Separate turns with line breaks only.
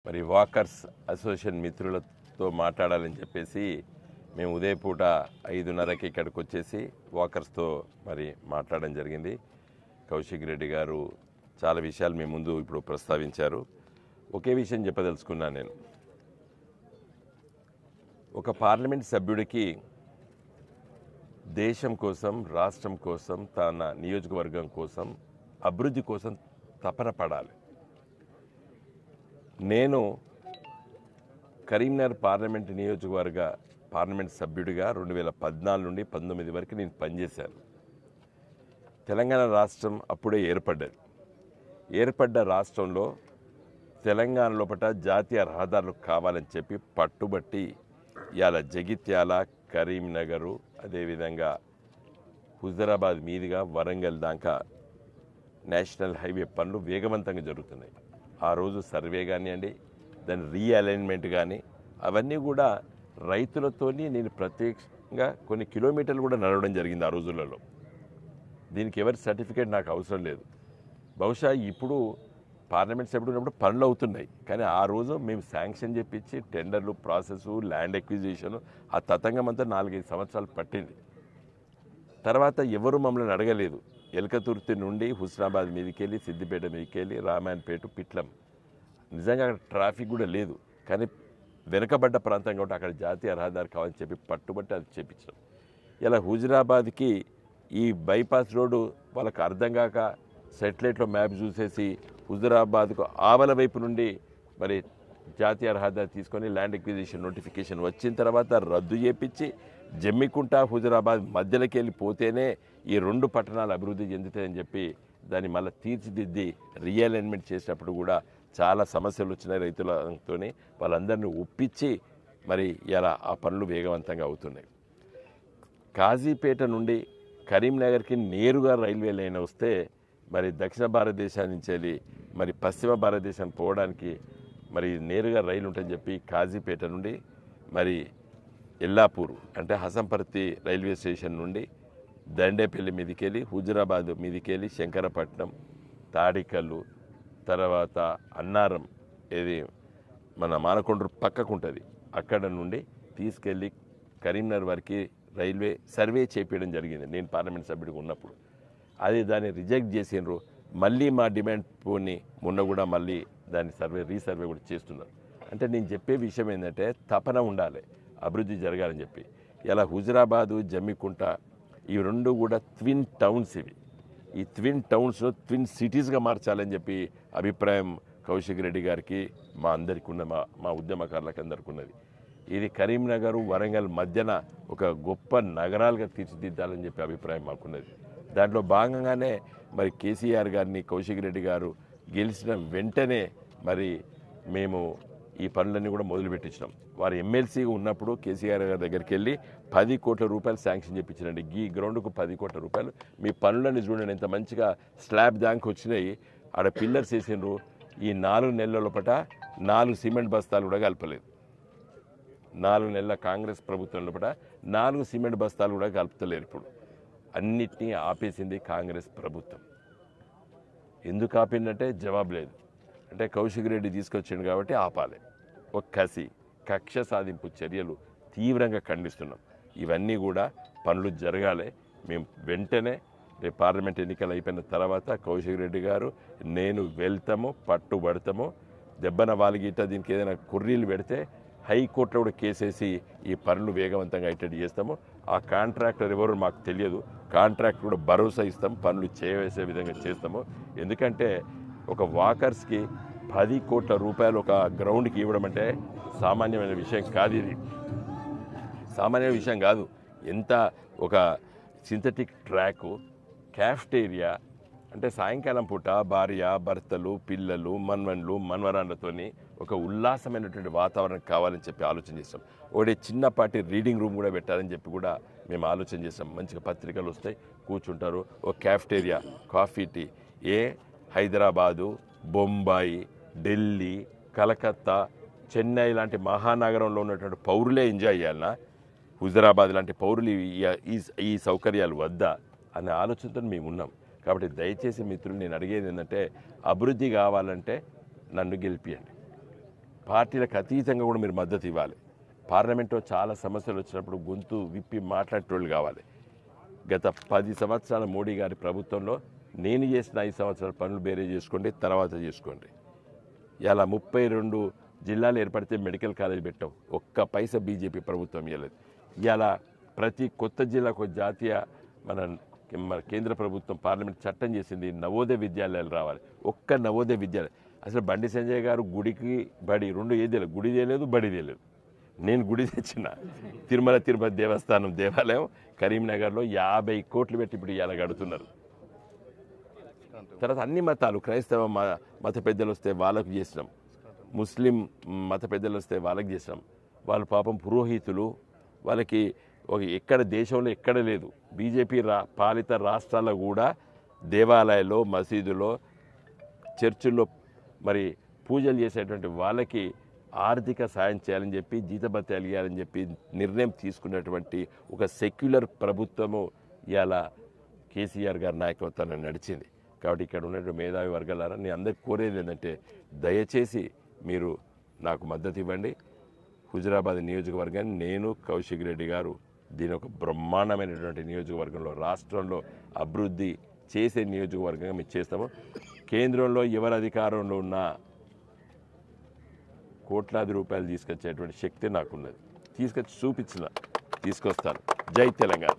మరి walkers association మిత్రులతో మాట్లాడాలని చెప్పేసి మేము ఉదయపూట 5:30కి ఇక్కడికి వచ్చేసి వాకర్స్తో మరి మాట్లాడడం జరిగింది. కౌశిక్ రెడ్డి గారు చాలా విషయాలు మీ ముందు ఇప్పుడు ప్రస్తావించారు. ఒకే విషయం చెప్పదలుచుకున్నాను నేను. ఒక పార్లమెంట్ సభ్యుడికి దేశం కోసం, రాష్ట్రం కోసం, తన నియోజకవర్గం కోసం, అభివృద్ధి కోసం తపన పడాలి. నేను కరీంనగర్ పార్లమెంట్ నియోజకవర్గ పార్లమెంట్ సభ్యుడిగా 2014 నుండి 19 వరకు నేను పనిచేశాను. తెలంగాణ రాష్ట్రం అప్పుడే ఏర్పడ్డ రాష్ట్రంలో తెలంగాణ లోపల జాతీయ రహదారులు కావాలని చెప్పి పట్టుబట్టి ఇవాళ జగిత్యాల, కరీంనగరు, అదేవిధంగా హుజరాబాద్ మీదుగా వరంగల్ దాకా నేషనల్ హైవే పనులు వేగవంతంగా జరుగుతున్నాయి. ఆ రోజు సర్వే కానివ్వండి, దాని రీఅలైన్మెంట్ కానీ అవన్నీ కూడా రైతులతోని నేను ప్రత్యేకంగా కొన్ని కిలోమీటర్లు కూడా నడవడం జరిగింది ఆ రోజులలో. దీనికి ఎవరి సర్టిఫికేట్ నాకు అవసరం లేదు. బహుశా ఇప్పుడు పార్లమెంట్ సభ్యుడు ఉన్నప్పుడు పనులు అవుతున్నాయి, కానీ ఆ రోజు మేము శాంక్షన్ చెప్పించి టెండర్లు, ప్రాసెస్, ల్యాండ్ ఎక్విజిషన్ ఆ తతంగం అంతా 4-5 సంవత్సరాలు పట్టింది. తర్వాత ఎవరు మమ్మల్ని అడగలేదు. ఎలకతుర్తి నుండి హుస్నాబాద్ మీదకి వెళ్ళి, సిద్దిపేట మీదకి వెళ్ళి, రామాయణపేట, పిట్లం, నిజంగా అక్కడ ట్రాఫిక్ కూడా లేదు, కానీ వెనుకబడ్డ ప్రాంతం కాబట్టి అక్కడ జాతీయ రహదారి కావాలని చెప్పి పట్టుబట్టి అది చేపించాం. ఇలా హుజరాబాద్కి ఈ బైపాస్ రోడ్డు వాళ్ళకి అర్థం కాక సెటిలైట్లో మ్యాప్ చూసేసి హుజరాబాద్కు ఆవల వైపు నుండి మరి జాతీయ రహదారి తీసుకొని ల్యాండ్ ఎక్విజిషన్ నోటిఫికేషన్ వచ్చిన తర్వాత రద్దు చేపించి జమ్మికుంట, హుజరాబాద్ మధ్యలోకి వెళ్ళిపోతేనే ఈ 2 పట్టణాలు అభివృద్ధి చెందుతాయని చెప్పి దాన్ని మళ్ళీ తీర్చిదిద్ది రీఅలైన్మెంట్ చేసినప్పుడు కూడా చాలా సమస్యలు వచ్చినాయి రైతులతో. వాళ్ళందరినీ ఒప్పించి మరి ఇలా ఆ పనులు వేగవంతంగా అవుతున్నాయి. కాజీపేట నుండి కరీంనగర్కి నేరుగా రైల్వే లైన్ వస్తే మరి దక్షిణ భారతదేశాన్ని నుంచి వెళ్ళి మరి పశ్చిమ భారతదేశానికి పోవడానికి మరి నేరుగా రైలు ఉంటుందని చెప్పి కాజీపేట నుండి మరి ఎల్లాపూర్ అంటే హసంపర్తి రైల్వే స్టేషన్ నుండి దండేపల్లి మీదకి వెళ్ళి, హుజరాబాద్ మీదకి వెళ్ళి, శంకరపట్నం, తాడికల్లు, తర్వాత అన్నారం, ఏది మన మానకొండూరు పక్కకు ఉంటుంది, అక్కడ నుండి తీసుకెళ్ళి కరీంనగర్ వరకు రైల్వే సర్వే చేపించడం జరిగింది నేను పార్లమెంట్ సభ్యుడిగా ఉన్నప్పుడు. అది దాన్ని రిజెక్ట్ చేసినారు. మళ్ళీ మా డిమాండ్ పోని మొన్న కూడా మళ్ళీ దాన్ని రీసర్వే కూడా చేస్తున్నారు. అంటే నేను చెప్పే విషయం ఏంటంటే తపన ఉండాలి, అభివృద్ధి జరగాలని చెప్పి. ఇలా హుజరాబాదు, జమ్మికుంట ఈ 2 కూడా ట్విన్ టౌన్స్. ఈ ట్విన్ టౌన్స్లో ట్విన్ సిటీస్గా మార్చాలని చెప్పి అభిప్రాయం కౌశిక్ రెడ్డి గారికి, మా అందరికీ ఉన్న మా ఉద్యమకారులకు అందరికీ ఉన్నది. ఇది కరీంనగర్, వరంగల్ మధ్యన ఒక గొప్ప నగరాలుగా తీర్చిదిద్దాలని చెప్పి అభిప్రాయం మాకున్నది. దాంట్లో భాగంగానే మరి కేసీఆర్ గారిని, కౌశిక్ రెడ్డి గారు గెలిచిన వెంటనే మరి మేము ఈ పనులన్నీ కూడా మొదలుపెట్టించినాం. వారు ఎమ్మెల్సీగా ఉన్నప్పుడు కేసీఆర్ గారి దగ్గరికి వెళ్ళి 10 కోట్ల రూపాయలు శాంక్షన్ చెప్పించినండి. ఈ గ్రౌండ్కు 10 కోట్ల రూపాయలు, మీ పనులని చూడండి ఎంత మంచిగా స్లాబ్ దానికి వచ్చినాయి, ఆడ పిల్లర్స్ వేసినారు. ఈ 4 నెలల లోపల 4 సిమెంట్ బస్తాలు కూడా కలపలేదు. 4 నెలల కాంగ్రెస్ ప్రభుత్వం లోపల 4 సిమెంట్ బస్తాలు కూడా కలుపుతలేరు. ఇప్పుడు అన్నిటినీ ఆపేసింది కాంగ్రెస్ ప్రభుత్వం. ఎందుకు ఆపిందంటే జవాబు లేదు. అంటే కౌశిక్ రెడ్డి తీసుకొచ్చిండు కాబట్టి ఆపాలి. ఒక కక్ష సాధింపు చర్యలు తీవ్రంగా ఖండిస్తున్నాం. ఇవన్నీ కూడా పనులు జరగాలి. మేము వెంటనే రేపు పార్లమెంట్ ఎన్నికలు అయిపోయిన తర్వాత కౌశిక్ రెడ్డి గారు, నేను వెళ్తాము, పట్టుబడతాము. దెబ్బన వాలిగిట్ట దీనికి ఏదైనా కుర్రీలు పెడితే హైకోర్టులో కూడా కేసేసి ఈ పనులు వేగవంతంగా అయ్యేటట్టు చేస్తాము. ఆ కాంట్రాక్టర్ ఎవరో మాకు తెలియదు, కాంట్రాక్ట్ కూడా భరోసా ఇస్తాం, పనులు చేయవేసే విధంగా చేస్తాము. ఎందుకంటే ఒక వాకర్స్కి 10 కోట్ల రూపాయలు ఒక గ్రౌండ్కి ఇవ్వడం అంటే సామాన్యమైన విషయం కాదు. ఇది సామాన్య విషయం కాదు. ఎంత ఒక సింథటిక్ ట్రాకు, క్యాఫ్టేరియా, అంటే సాయంకాలం పూట భార్య, భర్తలు, పిల్లలు, మన్వన్లు, మన్వరాన్లతోని ఒక ఉల్లాసమైనటువంటి వాతావరణం కావాలని చెప్పి ఆలోచన చేస్తాం. ఒకటి చిన్నపాటి రీడింగ్ రూమ్ కూడా పెట్టాలని చెప్పి కూడా మేము ఆలోచన చేస్తాం. మంచిగా పత్రికలు వస్తాయి, కూర్చుంటారు. ఒక cafeteria, coffee, tea. Hyderabad, Bombay, Delhi, Calcutta, Chennai లాంటి మహానగరంలో ఉన్నటువంటి పౌరులే ఎంజాయ్ చేయాలన్నా హుజరాబాద్ లాంటి పౌరులు ఈ సౌకర్యాలు వద్దా అనే ఆలోచనతో మేము ఉన్నాం. కాబట్టి దయచేసి మిత్రులు, నేను అడిగేది ఏంటంటే అభివృద్ధి కావాలంటే నన్ను గెలిపియండి. పార్టీలకు అతీతంగా కూడా మీరు మద్దతు ఇవ్వాలి. పార్లమెంట్లో చాలా సమస్యలు వచ్చినప్పుడు గొంతు విప్పి మాట్లాడేటోళ్ళు కావాలి. గత 10 సంవత్సరాల మోడీ గారి ప్రభుత్వంలో నేను చేసిన 5 సంవత్సరాల పనులు వేరే చేసుకోండి, తర్వాత చేసుకోండి. ఇలా 32 జిల్లాలు ఏర్పడితే మెడికల్ కాలేజ్ పెట్టాం, ఒక్క పైసా బీజేపీ ప్రభుత్వం ఇవ్వలేదు. ఇలా ప్రతి కొత్త జిల్లాకు జాతీయ మన కేంద్ర ప్రభుత్వం పార్లమెంట్ చట్టం చేసింది, నవోదయ విద్యాలయాలు రావాలి. ఒక్క నవోదయ విద్యాలయం అసలు బండి సంజయ్ గారు గుడికి బడి రెండు ఏది లేదు, గుడి చేయలేదు, బడి చేయలేదు. నేను గుడి తెచ్చిన తిరుమల తిరుపతి దేవస్థానం దేవాలయం కరీంనగర్లో 50 కోట్లు పెట్టి ఇప్పుడు ఇలా గడుతున్నారు. తర్వాత అన్ని మతాలు, క్రైస్తవ మత పెద్దలు వస్తే వాళ్ళకు చేసినాం, ముస్లిం మత పెద్దలు వస్తే వాళ్ళకి చేసినాం. వాళ్ళు పాపం పురోహితులు, వాళ్ళకి ఎక్కడ దేశంలో ఎక్కడ లేదు. బీజేపీ పాలిత రాష్ట్రాల్లో కూడా దేవాలయాల్లో, మసీదులో, చర్చిల్లో మరి పూజలు చేసేటువంటి వాళ్ళకి ఆర్థిక సాయం చేయాలని చెప్పి, జీతభత్యాలు ఇవ్వాలని చెప్పి నిర్ణయం తీసుకున్నటువంటి ఒక సెక్యులర్ ప్రభుత్వము ఇవాళ కేసీఆర్ గారి నాయకత్వాన్ని నడిచింది. కాబట్టి ఇక్కడ ఉన్నటువంటి మేధావి వర్గాలారా నేను అందరికి కోరేది ఏంటంటే దయచేసి మీరు నాకు మద్దతు ఇవ్వండి. హుజురాబాద్ నియోజకవర్గాన్ని నేను, కౌశిక్ రెడ్డి గారు దీని ఒక బ్రహ్మాండమైనటువంటి నియోజకవర్గంలో రాష్ట్రంలో అభివృద్ధి చేసే నియోజకవర్గంగా మేము చేస్తాము. కేంద్రంలో ఎవరు అధికారంలో ఉన్నా కోట్లాది రూపాయలు తీసుకొచ్చేటువంటి శక్తి నాకున్నది. తీసుకొచ్చి చూపించిన తీసుకొస్తాను. జై తెలంగాణ.